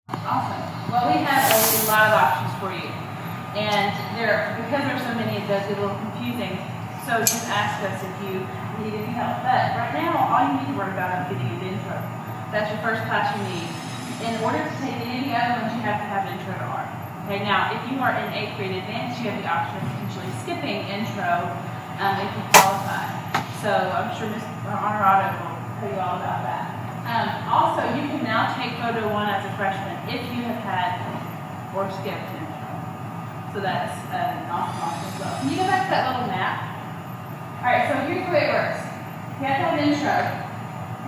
Awesome. Well, we have a lot of options for you. And because there's so many, it does get a little confusing. So just ask us if you need any help. But right now, all you need to worry about is getting an intro. That's your first class you need. In order to take any of the other ones, you have to have intro to art. Okay, now, if you are in 8th grade advanced, you have the option of potentially skipping intro if you qualify. So I'm sure Ms. Honorado will tell you all about that. Also, you can now take photo 1 as a freshman if you have had or skipped intro. So that's an awesome option as well. Can you go back to that little map? All right, so here's the way it works. You have to have intro,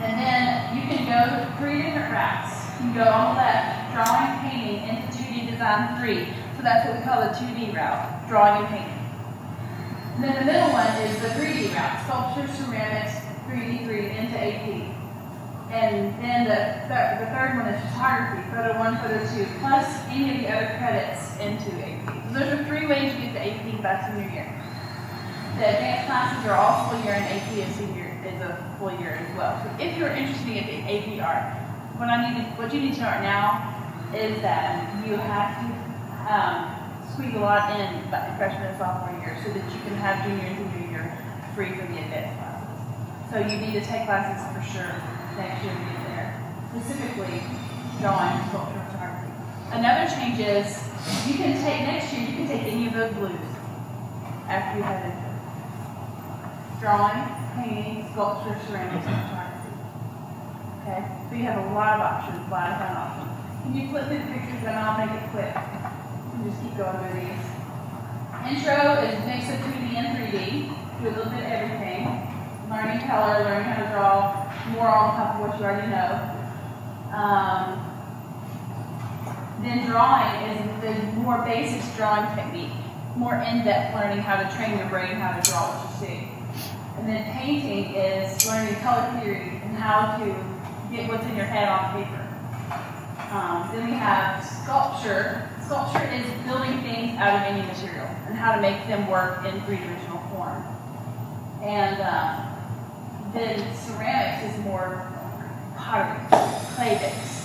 and then you can go 3 different routes. You can go on the left, drawing, painting, into 2D design 3. So that's what we call the 2D route, drawing and painting. And then the middle one is the 3D route, sculpture, ceramics, 3D3 into AP. And then the third one is photography, photo 1, photo 2, plus any of the other credits into AP. So those are 3 ways you get to AP by senior year. The advanced classes are all full year, and AP is a full year as well. So if you're interested in getting AP art, what you need to know now is that you have to squeeze a lot in freshman and sophomore year so that you can have junior and senior year free for the advanced classes. So you need to take classes for sure next year to get there, specifically drawing, sculpture, photography. Another change is you can take next year, you can take any of those blues after you have intro. Drawing, painting, sculpture, ceramics, and photography. Okay, so you have a lot of options, a lot of fun options. Can you flip through the pictures and I'll make it quick? And just keep going with these. Intro is a mix of 2D and 3D. Do a little bit of everything. Learning color, learning how to draw more on top of what you already know. Then drawing is the more basic drawing technique, more in-depth learning how to train your brain how to draw what you see. And then painting is learning color theory and how to get what's in your head on paper. Then we have sculpture. Sculpture is building things out of any material and how to make them work in three-dimensional form. And then ceramics is more pottery, clay based.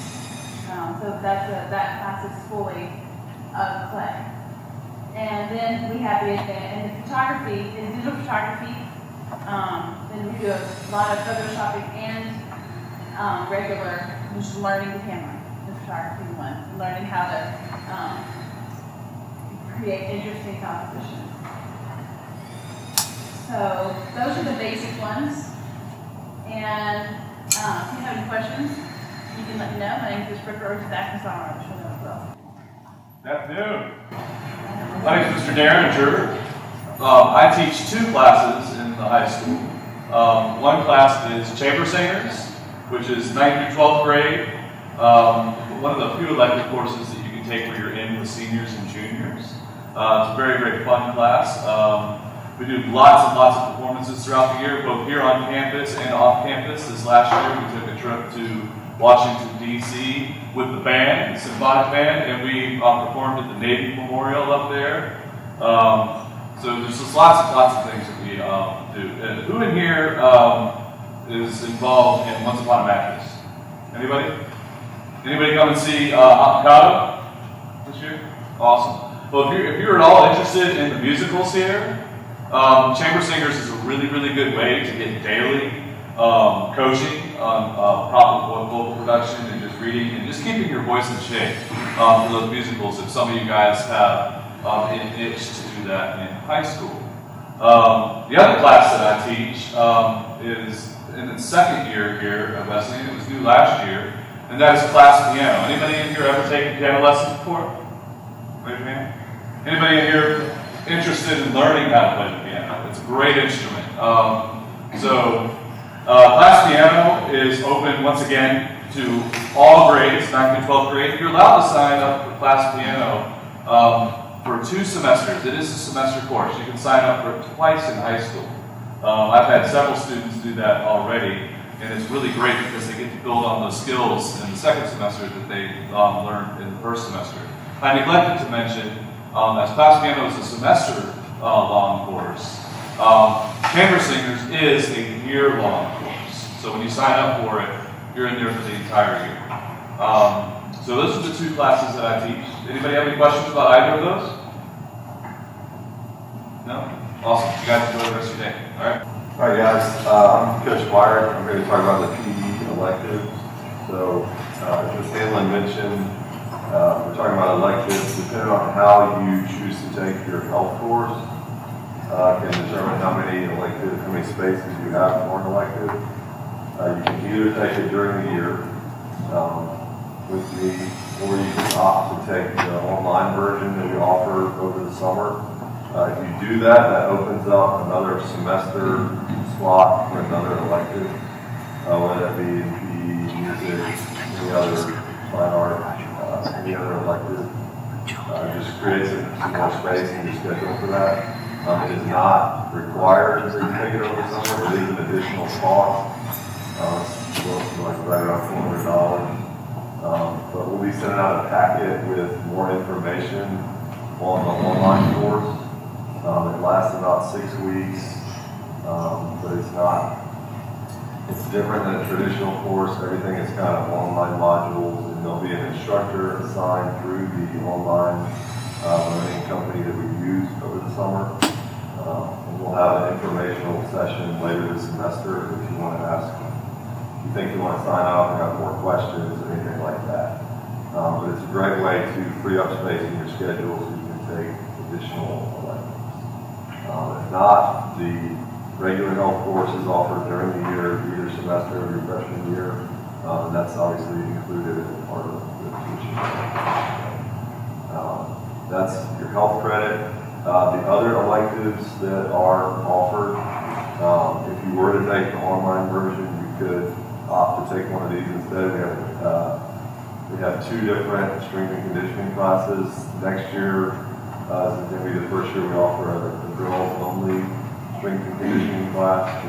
So that class is fully of clay. And then we have the photography is digital photography. Then we do a lot of photoshopping and regular, just learning the camera, the photography one, learning how to create interesting compositions. So those are the basic ones. And if you have any questions, you can let me know. My name is Chris Brooker, back in summer. I'll show them as well. Good afternoon. My name is Mr. Derringer. I teach 2 classes in the high school. One class is chamber singers, which is 9th through 12th grade. One of the few elective courses that you can take where you're in with seniors and juniors. It's a very, very fun class. We do lots and lots of performances throughout the year, both here on campus and off campus. This last year, we took a trip to Washington, D.C. with the band, the symphonic band, and we performed at the Navy Memorial up there. So there's just lots and lots of things that we do. And who in here is involved in Once Upon a Mattress? Anybody? Anybody come and see Avocado this year? Awesome. Well, if you're at all interested in the musicals here, Chamber Singers is a really, really good way to get daily coaching on proper vocal production and just reading and just keeping your voice in shape for those musicals if some of you guys have an itch to do that in high school. The other class that I teach is in its 2nd year here at Wesleyan. It was new last year, and that is class piano. Anybody in here ever taken piano lessons before? Raise your hand. Anybody in here interested in learning how to play the piano? It's a great instrument. Class piano is open once again to all grades, 9th through 12th grade. You're allowed to sign up for class piano for 2 semesters. It is a semester course. You can sign up for it twice in high school. I've had several students do that already, and it's really great because they get to build on those skills in the 2nd semester that they learned in the 1st semester. I neglected to mention, as class piano is a semester-long course, Chamber Singers is a year-long course. So when you sign up for it, you're in there for the entire year. So those are the two classes that I teach. Anybody have any questions about either of those? No? Awesome. You guys enjoy the rest of your day. All right. All right, guys. I'm Coach Meyer. I'm going to talk about the PE electives. So, as Ms. Hanlon mentioned, we're talking about electives. Depending on how you choose to take your health course, can determine how many spaces you have for an elective. You can either take it during the year with me, or you can opt to take the online version that we offer over the summer. If you do that, that opens up another semester slot for another elective, whether that be in PE, music, any other fine art, any other elective. Just creates some more space in your schedule for that. It is not required that you take it over the summer. It is an additional cost. It's like right around $400. But we'll be sending out a packet with more information on the online course. It lasts about 6 weeks, but it's different than a traditional course. Everything is kind of online modules, and there'll be an instructor assigned through the online learning company that we use over the summer. And we'll have an informational session later this semester if you want to ask, if you think you want to sign up or have more questions or anything like that. But it's a great way to free up space in your schedule so you can take additional electives. If not, the regular health course is offered during the year, either semester of your freshman year, and that's obviously included as part of the tuition. That's your health credit. The other electives that are offered, if you were to take the online version, you could opt to take one of these instead. We have 2 different strength and conditioning classes. Next year is going to be the first year we offer a girls-only strength and conditioning class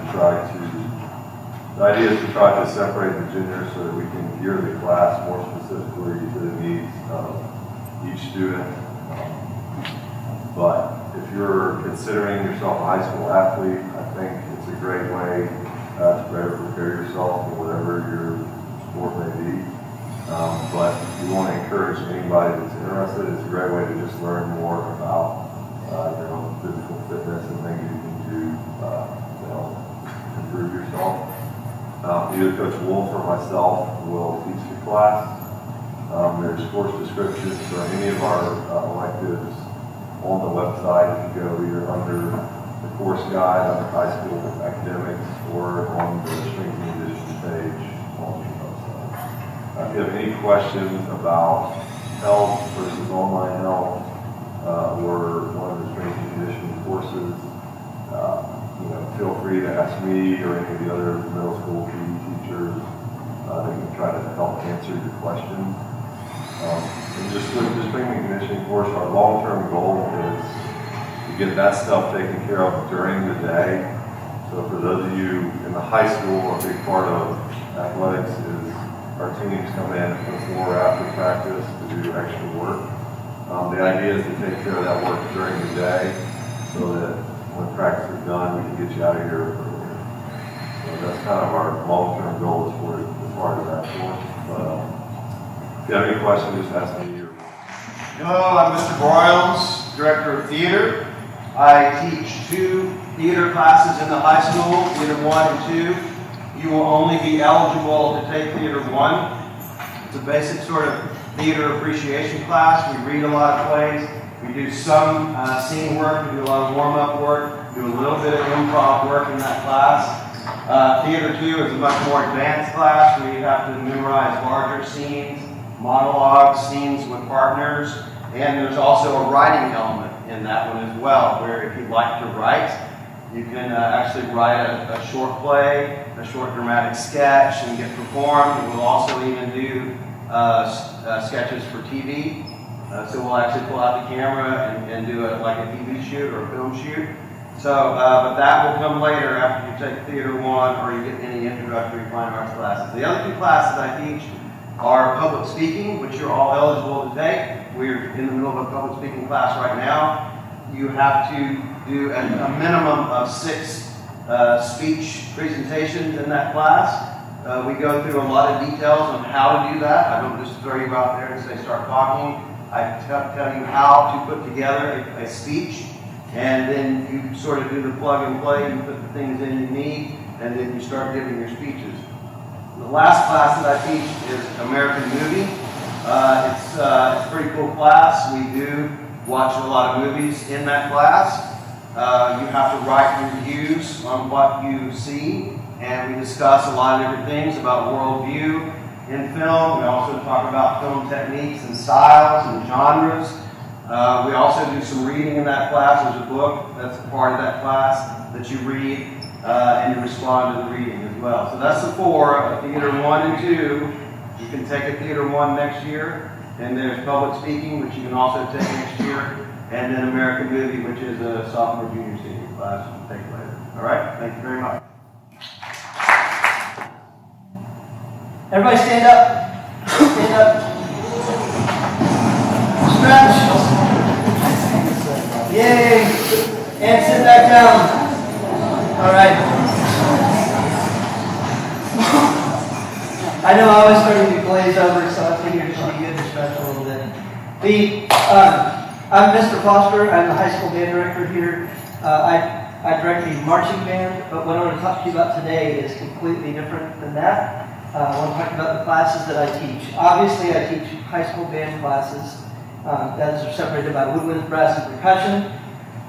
the idea is to try to separate the genders so that we can gear the class more specifically to the needs of each student. But if you're considering yourself a high school athlete, I think it's a great way to better prepare yourself for whatever your sport may be. But if you want to encourage anybody that's interested, it's a great way to just learn more about your own physical fitness and things you can do to help improve yourself. Either Coach Wolf or myself will teach the class. There's course descriptions for any of our electives on the website. If you go either under the course guide, under high school academics, or on the strength and conditioning page on the website. If you have any questions about health versus online health, or one of the strength and conditioning courses, feel free to ask me or any of the other middle school PE teachers. They can try to help answer your questions. And just with the strength and conditioning course, our long-term goal is to get that stuff taken care of during the day. So for those of you in the high school, a big part of athletics is our teams come in before or after practice to do extra work. The idea is to take care of that work during the day so that when practice is done, we can get you out of here earlier. So that's kind of our long-term goal as part of that course. But if you have any questions, just ask me. Hello, I'm Mr. Broyles, Director of Theater. I teach 2 theater classes in the high school, Theater 1 and 2. You will only be eligible to take Theater 1. It's a basic sort of theater appreciation class. We read a lot of plays. We do some scene work. We do a lot of warm-up work. Do a little bit of improv work in that class. Theater 2 is a much more advanced class where you have to memorize larger scenes, monologues, scenes with partners, and there's also a writing element in that one as well, where if you'd like to write, you can actually write a short play, a short dramatic sketch, and get performed. We'll also even do sketches for TV. So we'll actually pull out the camera and do it like a TV shoot or a film shoot. So, but that will come later after you take Theater 1 or you get any introductory fine arts classes. The other 2 classes I teach are public speaking, which you're all eligible to take. We're in the middle of a public speaking class right now. You have to do a minimum of 6 speech presentations in that class. We go through a lot of details on how to do that. I don't just throw you out there and say start talking. I tell you how to put together a speech, and then you sort of do the plug and play. You put the things in you need, and then you start giving your speeches. The last class that I teach is American Movie. It's a pretty cool class. We do watch a lot of movies in that class. You have to write reviews on what you see, and we discuss a lot of different things about worldview in film. We also talk about film techniques and styles and genres. We also do some reading in that class. There's a book that's a part of that class that you read, and you respond to the reading as well. So that's the 4, Theater 1 and 2. You can take a Theater 1 next year, and there's Public Speaking, which you can also take next year, and then American Movie, which is a sophomore, junior, senior class you can take later. All right? Thank you very much. Everybody stand up. Stand up. Stretch. Yay. And sit back down. All right. I know I was starting to glaze over, so I figured it should be good to stretch a little bit. I'm Mr. Foster. I'm the high school band director here. I direct a marching band, but what I want to talk to you about today is completely different than that. I want to talk about the classes that I teach. Obviously, I teach high school band classes. Those are separated by woodwind, brass, and percussion.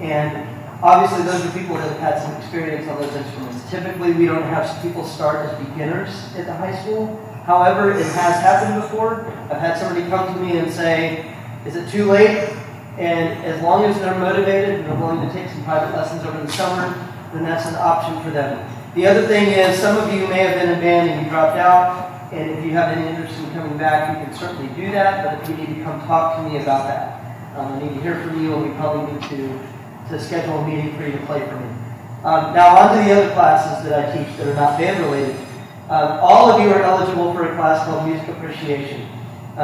And obviously, those are people that have had some experience on those instruments. Typically, we don't have people start as beginners at the high school. However, it has happened before. I've had somebody come to me and say, is it too late? And as long as they're motivated and they're willing to take some private lessons over the summer, then that's an option for them. The other thing is, some of you may have been in band and you dropped out, and if you have any interest in coming back, you can certainly do that, but if you need to come talk to me about that. I need to hear from you, and we probably need to schedule a meeting for you to play for me. Now on to the other classes that I teach that are not band related. All of you are eligible for a class called Music Appreciation.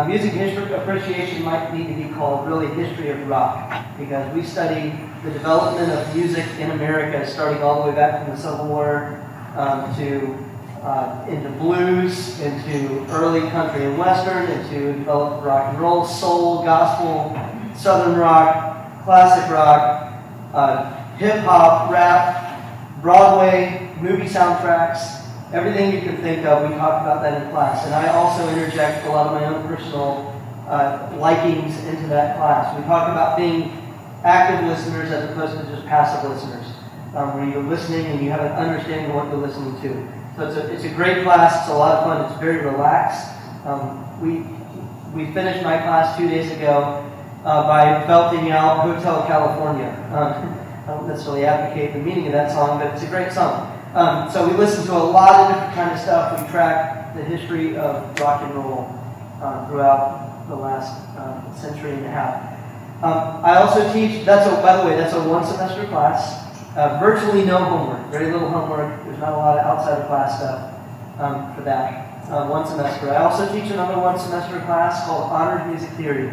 Music history appreciation might need to be called really History of Rock, because we study the development of music in America, starting all the way back from the Civil War into blues, into early country and western, into developed rock and roll, soul, gospel, southern rock, classic rock, hip hop, rap, Broadway, movie soundtracks. Everything you can think of, we talk about that in class. And I also interject a lot of my own personal likings into that class. We talk about being active listeners as opposed to just passive listeners, where you're listening and you have an understanding of what you're listening to. So it's a great class. It's a lot of fun. It's very relaxed. We finished my class 2 days ago by belting out Hotel California. I don't necessarily advocate the meaning of that song, but it's a great song. So we listen to a lot of different kind of stuff. We track the history of rock and roll throughout the last century and a half. I also teach, by the way, that's a 1-semester class. Virtually no homework, very little homework. There's not a lot of outside of class stuff for that. 1 semester. I also teach another 1-semester class called Honored Music Theory.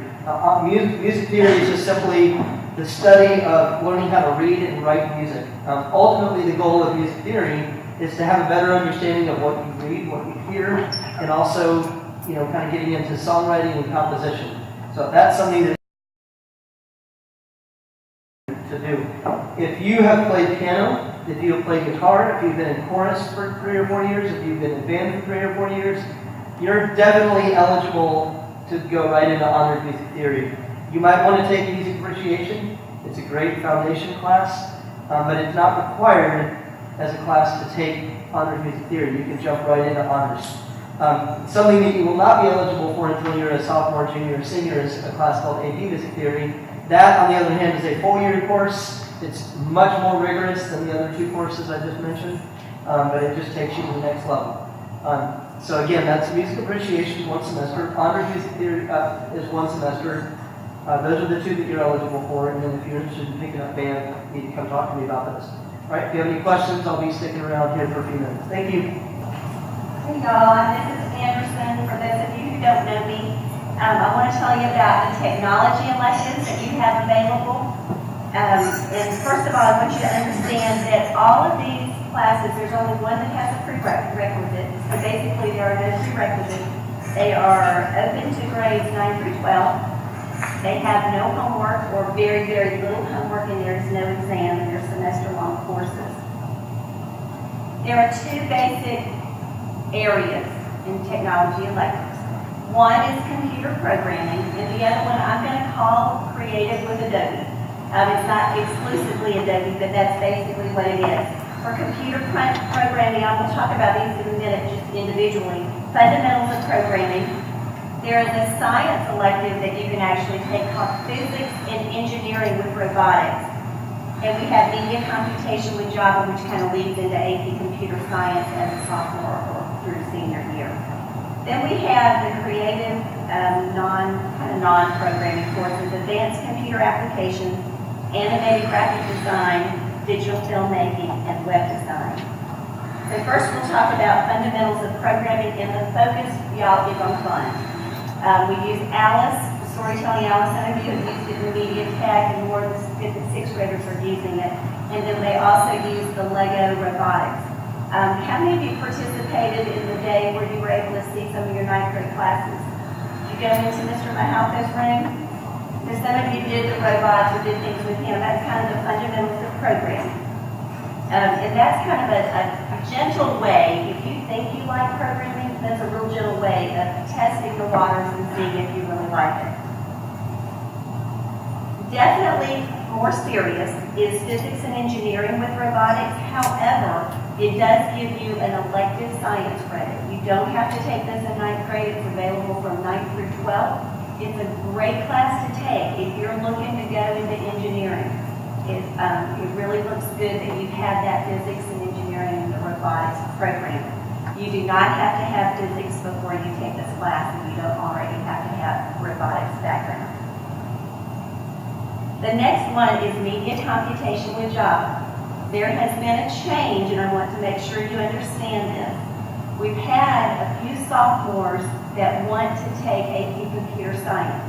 Music theory is just simply the study of learning how to read and write music. Ultimately, the goal of music theory is to have a better understanding of what you read, what you hear, and also, kind of getting into songwriting and composition. So that's something that to do. If you have played piano, if you have played guitar, if you've been in chorus for 3 or 4 years, if you've been in band for 3 or 4 years, you're definitely eligible to go right into Honored Music Theory. You might want to take Music Appreciation. It's a great foundation class, but it's not required as a class to take Honored Music Theory. You can jump right into honors. Something that you will not be eligible for until you're a sophomore, junior, or senior is a class called AP Music Theory. That, on the other hand, is a 4-year course. It's much more rigorous than the other 2 courses I just mentioned, but it just takes you to the next level. So again, that's Music Appreciation, 1 semester. Honored Music Theory is 1 semester. Those are the 2 that you're eligible for, and then if you're interested in picking up band, you need to come talk to me about those. All right, if you have any questions, I'll be sticking around here for a few minutes. Thank you. Hey y'all, I'm Mrs. Anderson. For those of you who don't know me, I want to tell you about the technology electives that you have available. And first of all, I want you to understand that all of these classes, there's only one that has a prerequisite. So basically, there are no prerequisites. They are open to grades 9 through 12. They have no homework or very, very little homework, and there is no exam, and they're semester-long courses. There are two basic areas in technology electives. One is computer programming, and the other one I'm going to call Creative with Adobe. It's not exclusively Adobe, but that's basically what it is. For computer programming, I will talk about these in a minute just individually. Fundamentals of programming. There is a science elective that you can actually take called Physics and Engineering with Robotics. And we have Media Computation with Java, which kind of leads into AP Computer Science as a sophomore or through senior year. Then we have the creative, non-programming courses, Advanced Computer Applications, Animated Graphic Design, Digital Filmmaking, and Web Design. So first we'll talk about fundamentals of programming, and the focus, y'all, is on fun. We use Alice, Storytelling Alice. Some of you have used it in Media Tech, and more than 5th and 6th graders are using it. And then they also use the Lego Robotics. How many of you participated in the day where you were able to see some of your 9th grade classes? Did you go into Mr. Mahalka's room? So some of you did the robots or did things with him. That's kind of the fundamentals of programming. And that's kind of a gentle way, if you think you like programming, that's a real gentle way of testing the waters and seeing if you really like it. Definitely more serious is physics and engineering with robotics. However, it does give you an elective science credit. You don't have to take this in 9th grade. It's available from 9th through 12th. It's a great class to take if you're looking to go into engineering. It really looks good that you've had that physics and engineering and the robotics program. You do not have to have physics before you take this class, and you don't already have to have robotics background. The next one is Media Computation with Java. There has been a change, and I want to make sure you understand this. We've had a few sophomores that want to take AP Computer Science.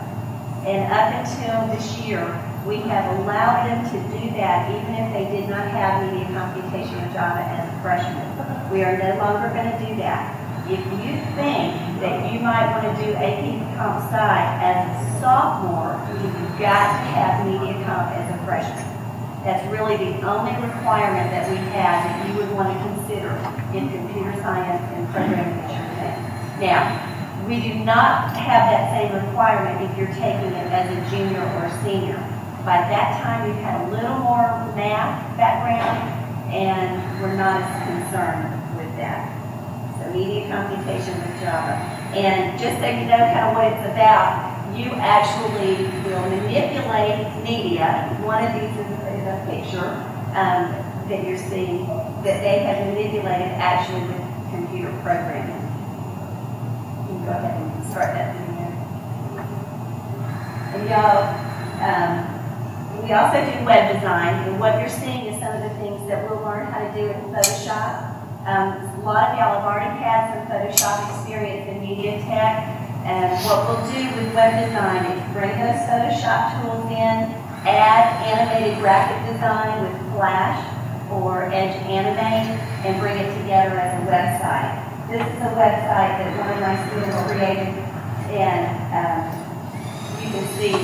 And up until this year, we have allowed them to do that even if they did not have Media Computation with Java as a freshman. We are no longer going to do that. If you think that you might want to do AP Comp Sci as a sophomore, you've got to have Media Comp as a freshman. That's really the only requirement that we have that you would want to consider in computer science and programming that you're taking. Now, we do not have that same requirement if you're taking it as a junior or a senior. By that time, we've had a little more math background, and we're not as concerned with that. So Media Computation with Java. And just so you know kind of what it's about, you actually will manipulate media. One of these is a picture that you're seeing that they have manipulated actually with computer programming. You can go ahead and start that video. And y'all, we also do web design, and what you're seeing is some of the things that we'll learn how to do in Photoshop. A lot of y'all have already had some Photoshop experience in Media Tech. And what we'll do with web design is bring those Photoshop tools in, add animated graphic design with Flash or Edge Animate, and bring it together as a website. This is a website that one of my students created, and you can see,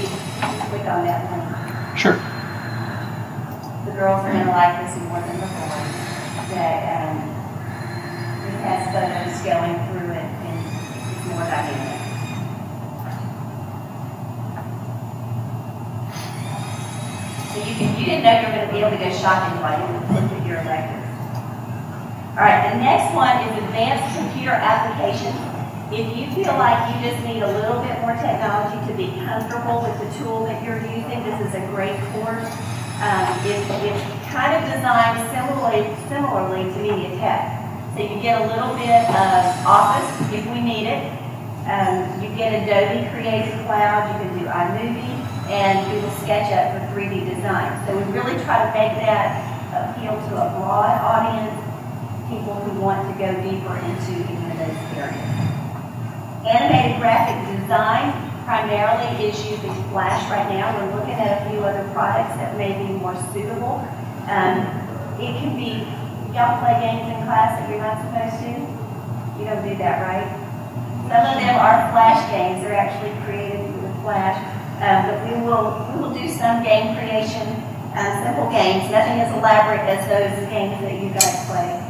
click on that one. Sure. The girls are going to like this more than the boys. That it has photos going through it, and it's more dynamic. So you didn't know you were going to be able to go shopping while you looked at your electives. All right, the next one is Advanced Computer Applications. If you feel like you just need a little bit more technology to be comfortable with the tool that you're using, this is a great course. It's kind of designed similarly to Media Tech. So you get a little bit of Office if we need it. You get Adobe Creative Cloud, you can do iMovie, and Google SketchUp for 3D design. So we really try to make that appeal to a broad audience, people who want to go deeper into any of those areas. Animated graphic design primarily is using Flash right now. We're looking at a few other products that may be more suitable. It can be Y'all play games in class that you're not supposed to? You don't do that, right? Some of them are flash games. They're actually created with flash. But we will do some game creation, simple games, nothing as elaborate as those games that you guys play.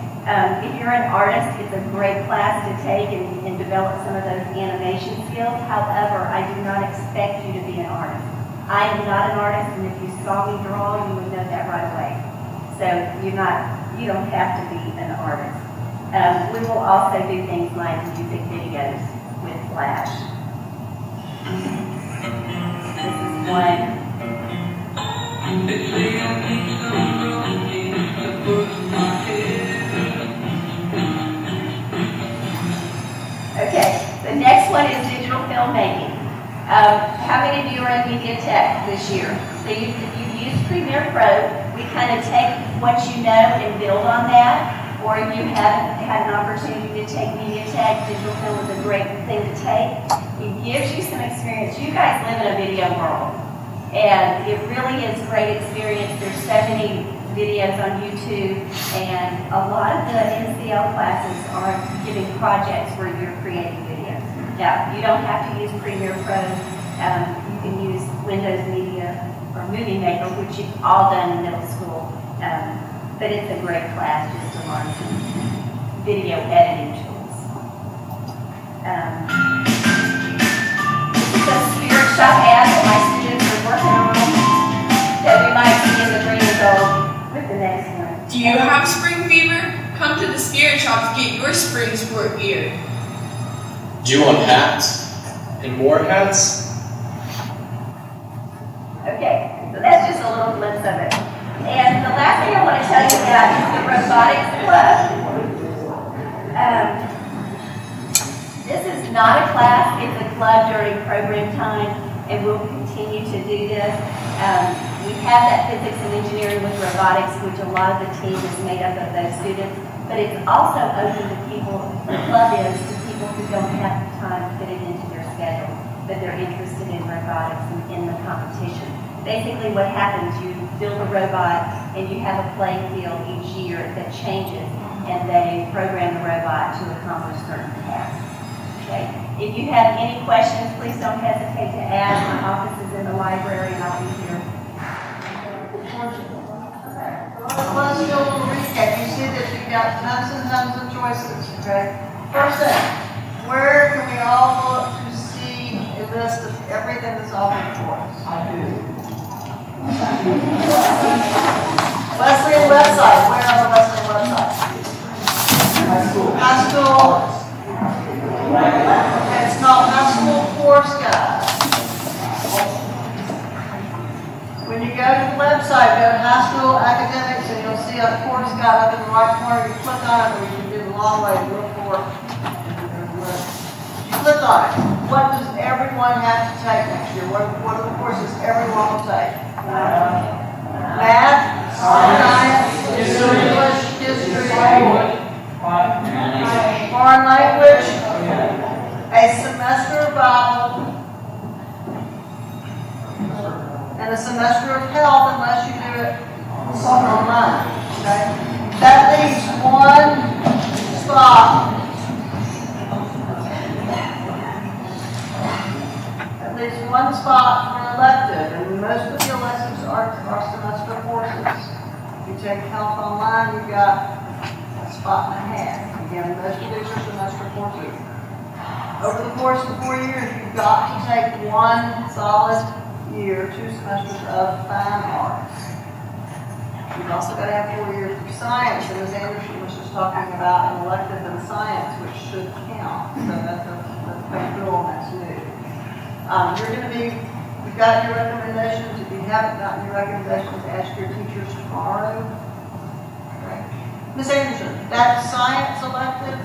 If you're an artist, it's a great class to take and develop some of those animation skills. However, I do not expect you to be an artist. I am not an artist, and if you saw me draw, you would know that right away. So you don't have to be an artist. We will also do things like music videos with Flash. This is one. Okay, the next one is digital filmmaking. How many of you are in media tech this year? So you've used Premiere Pro. We kind of take what you know and build on that. Or if you haven't had an opportunity to take media tech, digital film is a great thing to take. It gives you some experience. You guys live in a video world, and it really is great experience. There's so many videos on YouTube, and a lot of the NCL classes are giving projects where you're creating videos. Now, you don't have to use Premiere Pro. You can use Windows Media or Movie Maker, which you've all done in middle school. But it's a great class just to learn some video editing tools. This is a Spirit Shop ad that my students are working on that we might see in the green and gold with the next one. Do you have spring fever? Come to the Spirit Shop to get your spring sport gear. Do you want hats? And more hats? Okay, so that's just a little glimpse of it. And the last thing I want to tell you about is the robotics club. This is not a class, it's a club during program time, and we'll continue to do this. We have that physics and engineering with robotics, which a lot of the team is made up of those students, but it's also open to people, the club is to people who don't have the time to fit it into their schedule, but they're interested in robotics and in the competition. Basically what happens, you build a robot and you have a playing field each year that changes, and they program the robot to accomplish certain tasks. Okay? If you have any questions, please don't hesitate to ask. My office is in the library and I'll be here. Let's do a little recap. You see that you've got tons and tons of choices, okay? First thing, where can we all look to see a list of everything that's offered for us? Wesleyan website. Where on the Wesleyan website? High school. Okay, it's called High School Course Guide. When you go to the website, go to High School Academics, and you'll see a course guide up in the right corner. You click on it, or you can do the long way to look for it. You click on it. What does everyone have to take next year? What are the courses everyone will take? Math, science, English, history, foreign language, a semester of Bible, and a semester of health unless you do it online. Okay? That leaves one spot. That leaves one spot for an elective, and most of the electives are semester courses. If you take health online, you've got a spot and a half. Again, most of these are semester courses. Over the course of 4 years, you've got to take one solid year, 2 semesters of fine arts. You've also got to have 4 years of science, and as Anderson was just talking about, an elective in science, which should count. So that's a rule, and that's new. You're going to be, you've got your recommendations. If you haven't gotten your recommendations, ask your teachers tomorrow. Okay. Ms. Anderson, that science elective,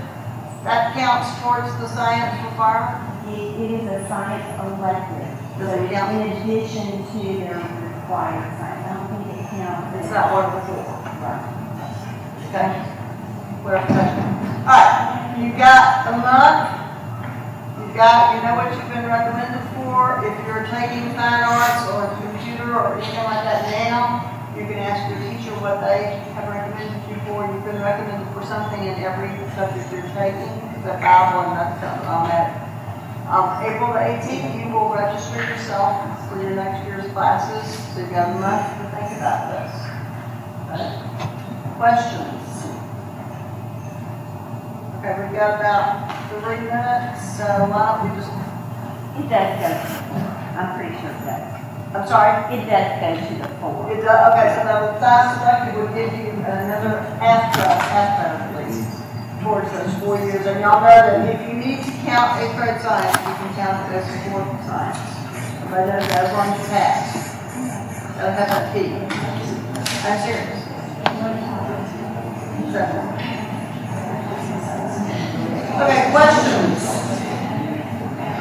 that counts towards the science requirement? It is a science elective. Does it count? In addition to their required science. I don't think it counts. It's not one before. Right. Okay. Clarification. All right. You've got a month. You know what you've been recommended for. If you're taking fine arts or computer or anything like that now, you can ask your teacher what they have recommended you for for, you've been recommended for something in every subject you're taking, the Bible and that's something on that. April the 18th, you will register yourself for your next year's classes, so you've got a month to think about this. Okay. Questions? Okay, we've got about 3 minutes, so why don't we just, It does go to the floor. I'm pretty sure it does. I'm sorry? It does go to the floor. It does, okay, so the science elective would give you another half credit at least towards those 4 years. And y'all know that if you need to count 8th grade science, you can count it as 4th science. Everybody knows that as long as you pass. Gotta have that key. I'm serious. Okay, questions?